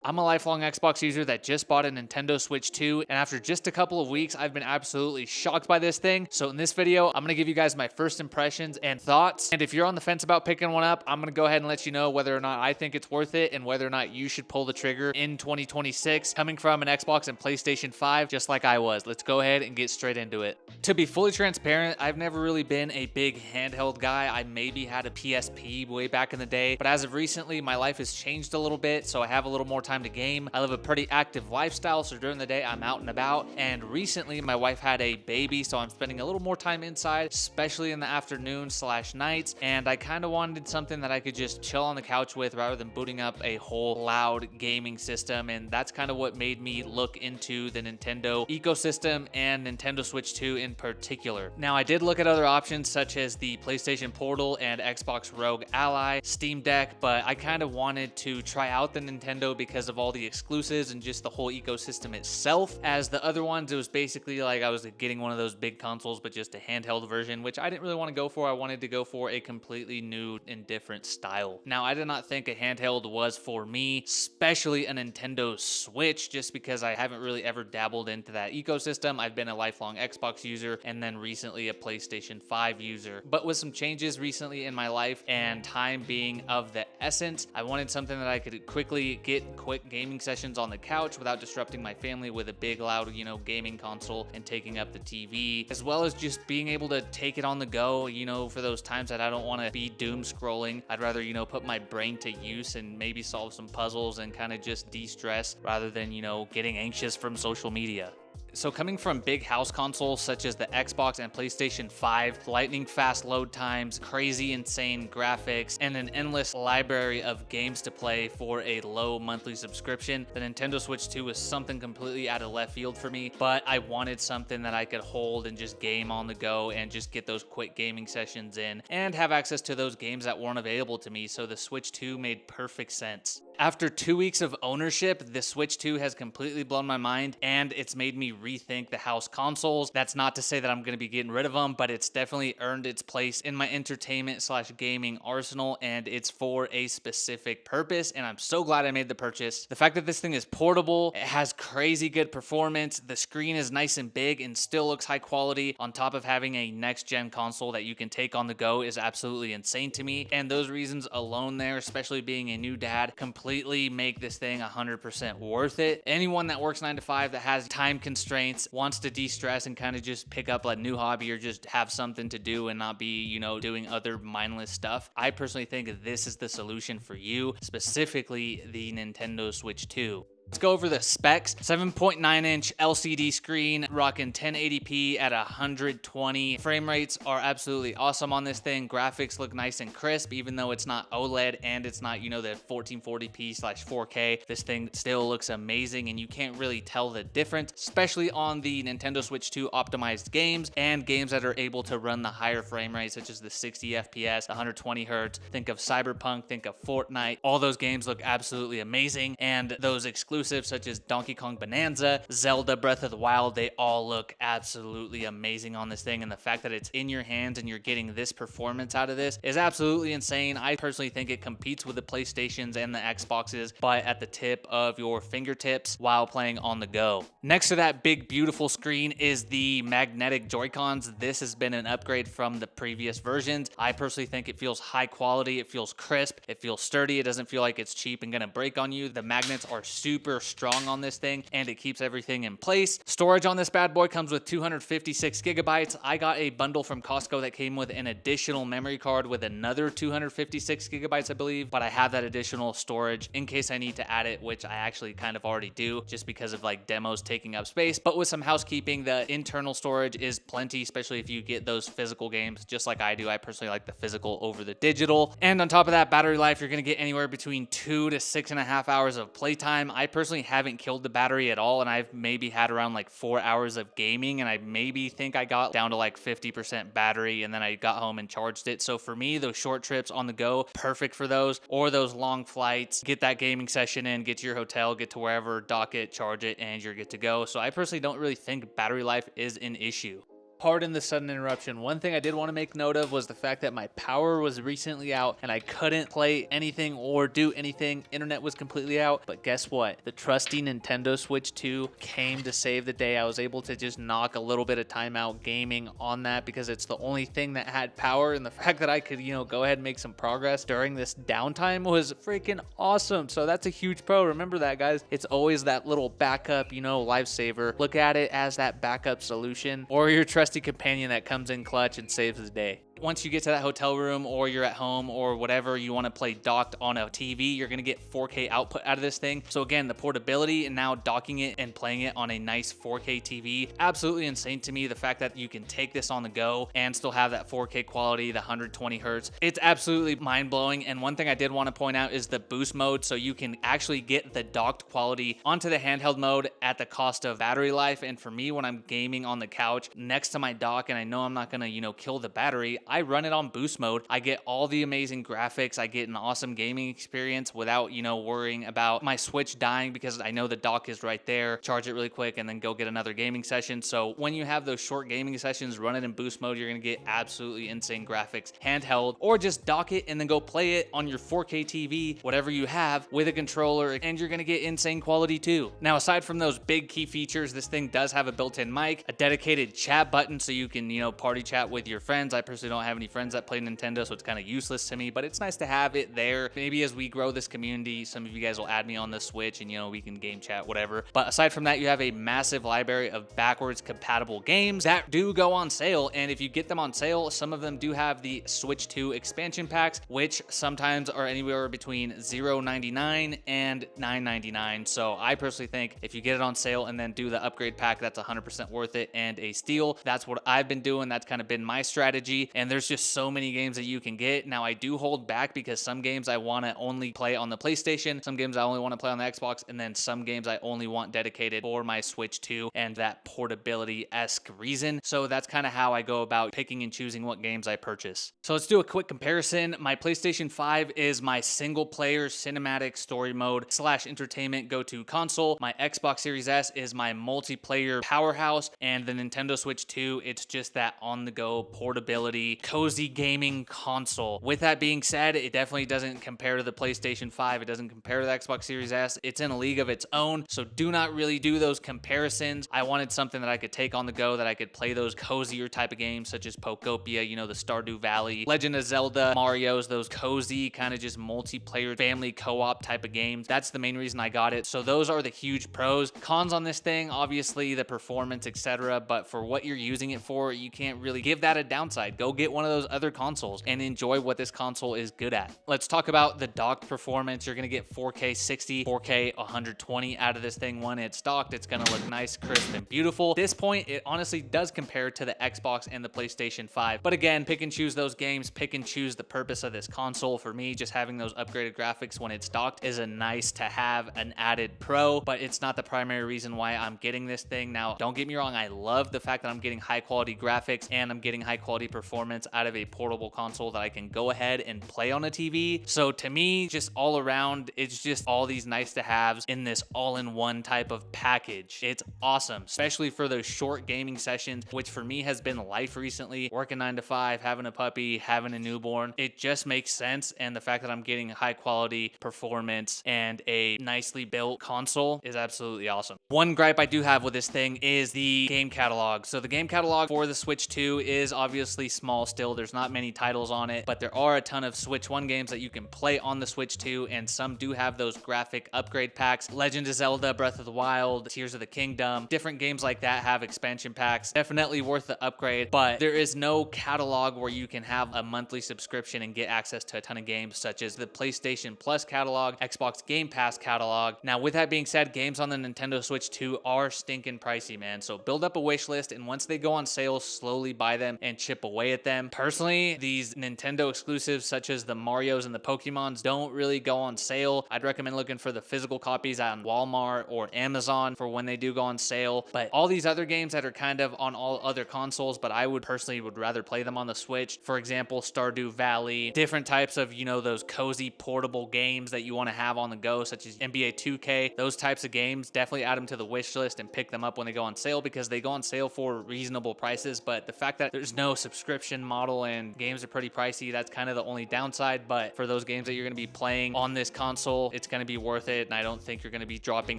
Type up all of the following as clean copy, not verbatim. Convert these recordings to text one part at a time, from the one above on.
I'm a lifelong Xbox user that just bought a Nintendo Switch 2, and after just a couple of weeks, I've been absolutely shocked by this thing. So in this video, I'm gonna give you guys my first impressions and thoughts. And if you're on the fence about picking one up, I'm gonna go ahead and let you know whether or not I think it's worth it and whether or not you should pull the trigger in 2026, coming from an Xbox and PlayStation 5, just like I was. Let's go ahead and get straight into it. To be fully transparent, I've never really been a big handheld guy. I maybe had a PSP way back in the day, but as of recently, my life has changed a little bit, so I have a little more time to game. I live a pretty active lifestyle, so during the day I'm out and about, and recently my wife had a baby, so I'm spending a little more time inside, especially in the afternoon / nights, and I kind of wanted something that I could just chill on the couch with rather than booting up a whole loud gaming system, and that's kind of what made me look into the Nintendo ecosystem and Nintendo Switch 2 in particular. Now, I did look at other options such as the PlayStation Portal and Xbox Rogue Ally, Steam Deck, but I kind of wanted to try out the Nintendo because of all the exclusives and just the whole ecosystem itself. As the other ones, it was basically like I was getting one of those big consoles, but just a handheld version, which I didn't really want to go for. I wanted to go for a completely new and different style. Now, I did not think a handheld was for me, especially a Nintendo Switch, just because I haven't really ever dabbled into that ecosystem. I've been a lifelong Xbox user and then recently a PlayStation 5 user. But with some changes recently in my life and time being of the essence, I wanted something that I could quickly get quick gaming sessions on the couch without disrupting my family with a big loud, gaming console and taking up the TV, as well as just being able to take it on the go, for those times that I don't want to be doom scrolling. I'd rather, put my brain to use and maybe solve some puzzles and kind of just de-stress rather than, getting anxious from social media. So coming from big house consoles such as the Xbox and PlayStation 5, lightning fast load times, crazy insane graphics, and an endless library of games to play for a low monthly subscription, the Nintendo Switch 2 was something completely out of left field for me, but I wanted something that I could hold and just game on the go and just get those quick gaming sessions in and have access to those games that weren't available to me, so the Switch 2 made perfect sense. After 2 weeks of ownership, the Switch 2 has completely blown my mind, and it's made me rethink the house consoles. That's not to say that I'm going to be getting rid of them, but it's definitely earned its place in my entertainment / gaming arsenal, and it's for a specific purpose, and I'm so glad I made the purchase. The fact that this thing is portable, it has crazy good performance, the screen is nice and big and still looks high quality, on top of having a next-gen console that you can take on the go is absolutely insane to me, and those reasons alone there, especially being a new dad, completely make this thing 100% worth it. Anyone that works 9 to 5 that has time constraints, wants to de-stress and kind of just pick up a new hobby or just have something to do and not be, doing other mindless stuff, I personally think this is the solution for you, specifically the Nintendo Switch 2. Let's go over the specs. 7.9-inch LCD screen, rocking 1080p at 120. Frame rates are absolutely awesome on this thing. Graphics look nice and crisp, even though it's not OLED and it's not, the 1440p/4K. This thing still looks amazing, and you can't really tell the difference, especially on the Nintendo Switch 2 optimized games and games that are able to run the higher frame rates, such as the 60 FPS, 120 Hz. Think of Cyberpunk, think of Fortnite. All those games look absolutely amazing, and those exclusives such as Donkey Kong Bonanza, Zelda Breath of the Wild, they all look absolutely amazing on this thing, and the fact that it's in your hands and you're getting this performance out of this is absolutely insane. I personally think it competes with the PlayStations and the Xboxes, but at the tip of your fingertips while playing on the go. Next to that big beautiful screen is the magnetic Joy-Cons. This has been an upgrade from the previous versions. I personally think it feels high quality, it feels crisp, it feels sturdy, it doesn't feel like it's cheap and gonna break on you. The magnets are super strong on this thing, and it keeps everything in place. Storage on this bad boy comes with 256 gigabytes. I got a bundle from Costco that came with an additional memory card with another 256 gigabytes, I believe, but I have that additional storage in case I need to add it, which I actually kind of already do just because of demos taking up space. But with some housekeeping, the internal storage is plenty, especially if you get those physical games just like I do. I personally like the physical over the digital. And on top of that, battery life, you're going to get anywhere between 2 to 6.5 hours of playtime. I personally haven't killed the battery at all, and I've maybe had around 4 hours of gaming, and I maybe think I got down to 50% battery, and then I got home and charged it. So for me, those short trips on the go, perfect for those, or those long flights, get that gaming session in, get to your hotel, get to wherever, dock it, charge it, and you're good to go. So I personally don't really think battery life is an issue. Pardon the sudden interruption. One thing I did want to make note of was the fact that my power was recently out and I couldn't play anything or do anything. Internet was completely out. But guess what? The trusty Nintendo Switch 2 came to save the day. I was able to just knock a little bit of time out gaming on that because it's the only thing that had power, and the fact that I could, go ahead and make some progress during this downtime was freaking awesome. So that's a huge pro. Remember that, guys. It's always that little backup, lifesaver. Look at it as that backup solution or your trusty companion that comes in clutch and saves the day. Once you get to that hotel room or you're at home or whatever, you want to play docked on a TV, you're going to get 4K output out of this thing. So again, the portability and now docking it and playing it on a nice 4K TV, absolutely insane to me. The fact that you can take this on the go and still have that 4K quality, the 120 hertz, it's absolutely mind blowing. And one thing I did want to point out is the boost mode. So you can actually get the docked quality onto the handheld mode at the cost of battery life. And for me, when I'm gaming on the couch next to my dock and I know I'm not going to, kill the battery, I run it on boost mode. I get all the amazing graphics. I get an awesome gaming experience without, worrying about my Switch dying because I know the dock is right there. Charge it really quick and then go get another gaming session. So when you have those short gaming sessions, run it in boost mode, you're going to get absolutely insane graphics handheld, or just dock it and then go play it on your 4K TV, whatever you have, with a controller, and you're going to get insane quality too. Now, aside from those big key features, this thing does have a built-in mic, a dedicated chat button so you can, party chat with your friends. I personally don't have any friends that play Nintendo, so it's kind of useless to me, but it's nice to have it there. Maybe as we grow this community, some of you guys will add me on the Switch and, we can game chat, whatever. But aside from that, you have a massive library of backwards compatible games that do go on sale. And if you get them on sale, some of them do have the Switch 2 expansion packs, which sometimes are anywhere between $0.99 and $9.99. So I personally think if you get it on sale and then do the upgrade pack, that's 100% worth it and a steal. That's what I've been doing. That's kind of been my strategy. And there's just so many games that you can get. Now, I do hold back because some games I want to only play on the PlayStation, some games I only want to play on the Xbox, and then some games I only want dedicated for my Switch 2 and that portability-esque reason. So that's kind of how I go about picking and choosing what games I purchase. So let's do a quick comparison. My PlayStation 5 is my single-player cinematic story mode / entertainment go-to console. My Xbox Series S is my multiplayer powerhouse, and the Nintendo Switch 2, it's just that on-the-go portability, cozy gaming console. With that being said, it definitely doesn't compare to the PlayStation 5. It doesn't compare to the Xbox Series S. It's in a league of its own, so do not really do those comparisons. I wanted something that I could take on the go, that I could play those cozier type of games such as Pokopia, the Stardew Valley, Legend of Zelda, Mario's, those cozy kind of just multiplayer family co-op type of games. That's the main reason I got it. So those are the huge pros. Cons on this thing, obviously the performance, etc. But for what you're using it for, you can't really give that a downside. Go get one of those other consoles and enjoy what this console is good at. Let's talk about the docked performance. You're going to get 4K 60, 4K 120 out of this thing. When it's docked, it's going to look nice, crisp, and beautiful. At this point, it honestly does compare to the Xbox and the PlayStation 5. But again, pick and choose those games, pick and choose the purpose of this console. For me, just having those upgraded graphics when it's docked is a nice to have, an added pro, but it's not the primary reason why I'm getting this thing. Now, don't get me wrong, I love the fact that I'm getting high quality graphics and I'm getting high quality performance out of a portable console that I can go ahead and play on a TV. So to me, just all around, it's just all these nice to haves in this all-in-one type of package. It's awesome, especially for those short gaming sessions, which for me has been life recently. Working 9 to 5, having a puppy, having a newborn, it just makes sense. And the fact that I'm getting high quality performance and a nicely built console is absolutely awesome. One gripe I do have with this thing is the game catalog. So the game catalog for the Switch 2 is obviously small still. There's not many titles on it, but there are a ton of Switch 1 games that you can play on the Switch 2, and some do have those graphic upgrade packs. Legend of Zelda, Breath of the Wild, Tears of the Kingdom, different games like that have expansion packs. Definitely worth the upgrade, but there is no catalog where you can have a monthly subscription and get access to a ton of games, such as the PlayStation Plus catalog, Xbox Game Pass catalog. Now, with that being said, games on the Nintendo Switch 2 are stinking pricey, man. So build up a wish list, and once they go on sale, slowly buy them and chip away at them. them. Personally, these Nintendo exclusives such as the Marios and the Pokemons don't really go on sale. I'd recommend looking for the physical copies on Walmart or Amazon for when they do go on sale. But all these other games that are kind of on all other consoles, but I would personally rather play them on the Switch. For example, Stardew Valley, different types of, those cozy portable games that you want to have on the go, such as NBA 2K, those types of games, definitely add them to the wish list and pick them up when they go on sale, because they go on sale for reasonable prices. But the fact that there's no subscription model and games are pretty pricey, that's kind of the only downside. But for those games that you're going to be playing on this console, it's going to be worth it. And I don't think you're going to be dropping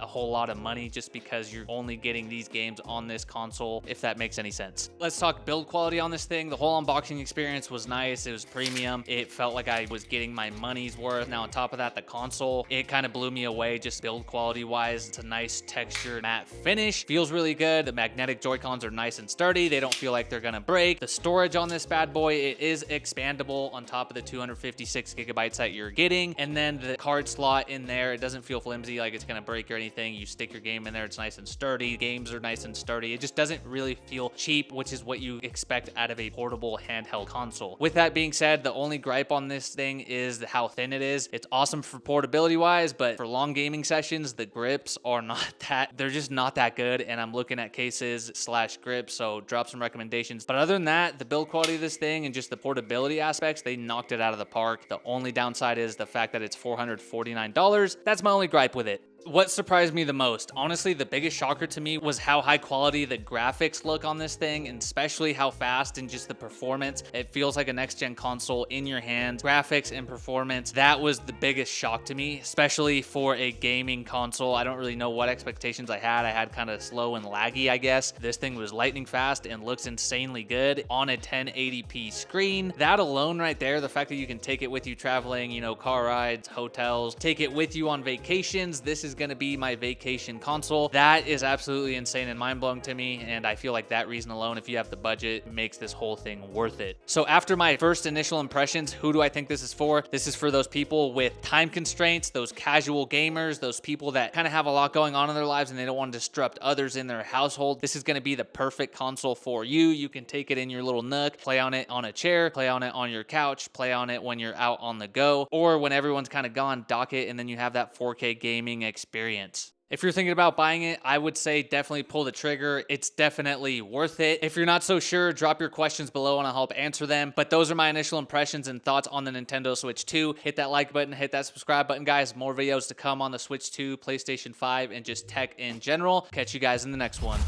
a whole lot of money just because you're only getting these games on this console, if that makes any sense. Let's talk build quality on this thing. The whole unboxing experience was nice. It was premium. It felt like I was getting my money's worth. Now on top of that, the console, it kind of blew me away just build quality wise. It's a nice textured matte finish. Feels really good. The magnetic Joy-Cons are nice and sturdy. They don't feel like they're gonna break. The storage on this bad boy, it is expandable on top of the 256 gigabytes that you're getting. And then the card slot in there, it doesn't feel flimsy like it's gonna break or anything. You stick your game in there, it's nice and sturdy. Games are nice and sturdy. It just doesn't really feel cheap, which is what you expect out of a portable handheld console. With that being said, the only gripe on this thing is how thin it is. It's awesome for portability wise, but for long gaming sessions, the grips are they're just not that good. And I'm looking at cases/grips, so drop some recommendations. But other than that, the build quality of this thing and just the portability aspects, they knocked it out of the park. The only downside is the fact that it's $449. That's my only gripe with it. What surprised me the most, honestly, the biggest shocker to me was how high quality the graphics look on this thing, and especially how fast and just the performance. It feels like a next-gen console in your hands. Graphics and performance, that was the biggest shock to me, especially for a gaming console. I don't really know what expectations I had. I had kind of slow and laggy, I guess. This thing was lightning fast and looks insanely good on a 1080p screen. That alone right there, the fact that you can take it with you traveling, car rides, hotels, take it with you on vacations. This is going to be my vacation console. That is absolutely insane and mind-blowing to me, and I feel like that reason alone, if you have the budget, makes this whole thing worth it. So after my first initial impressions, who do I think this is for? This is for those people with time constraints, those casual gamers, those people that kind of have a lot going on in their lives and they don't want to disrupt others in their household. This is going to be the perfect console for you. You can take it in your little nook, play on it on a chair, play on it on your couch, play on it when you're out on the go, or when everyone's kind of gone, dock it, and then you have that 4K gaming experience. If you're thinking about buying it, I would say definitely pull the trigger. It's definitely worth it. If you're not so sure, drop your questions below and I'll help answer them. But those are my initial impressions and thoughts on the Nintendo Switch 2. Hit that like button, hit that subscribe button, guys. More videos to come on the Switch 2, PlayStation 5, and just tech in general. Catch you guys in the next one.